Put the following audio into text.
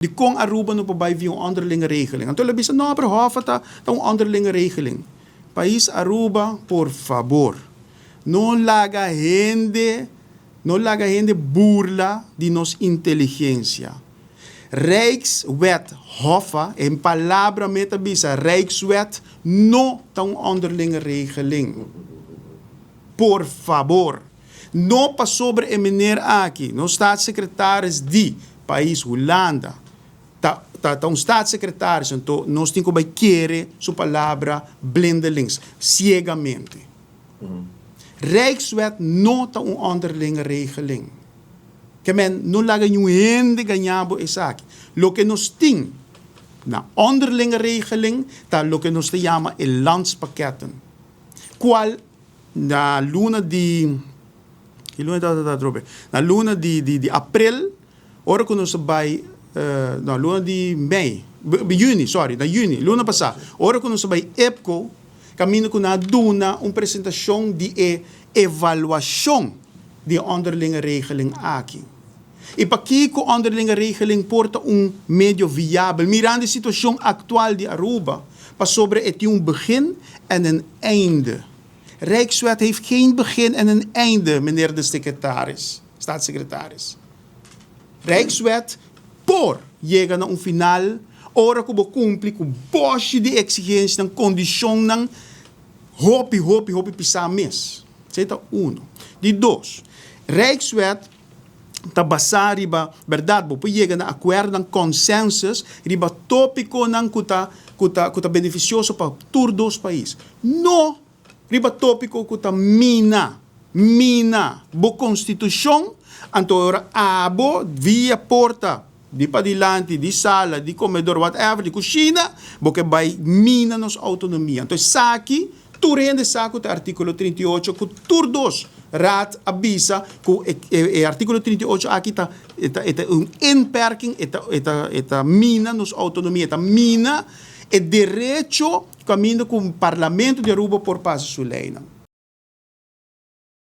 Die kon Aruba no pabai via een onderlinge regeling. En toen hebben ze nou, hofata, een onderlinge regeling. País Aruba, por favor. No laga gente burla de nos inteligencia. Rijkswet Hoffa, in palabra metabisa, Rijkswet, no een onderlinge regeling. Por favor. No pa sobre e meneer Aki, no staatssecretaris di, país Holanda. Un staatssecretaris, nós temos que querer sua palavra blindelings, ciegamente. Rijkswet não tem onderlinge regeling. Que men não laga nenhum hende ganhabo isaki. Lo que nós tem na onderlinge regeling, tá lo que nós te chama el landspakketten. Qual na luna de na luna de april, ora que nós vai na luna de mei, juni, luna passada. Ora que nós vai EPCO, caminho com na duna uma apresentação de evaluação de onderlinge regeling aqui. E para que a onderlinge regeling porta meio viável, mirando a situação atual de Aruba, para sobre het begin en een einde. Rijkswet heeft geen begin en een einde, meneer de staatssecretaris. Rijkswet por llega na final, ora que cumpre com boche de exigência, na condição ng hopi pisa mes. Zeta uno. De dois, Rijkswet ta basa riba, verdade, bo llega na acordo ng consensus, riba tópico ng kuta beneficioso para todos os países. No, riba tópico kuta mina, bo constituição, antora abo via porta, di padilante, di sala, di comedor, whatever, di kusina, porque vai mina nos autonomia. Então, saki, tu rende saco do artículo 38, que todos raad avisa que artículo 38 aqui está inperking, eta mina nos autonomia, eta mina é direito caminho com o parlamento de Aruba por passo suleina.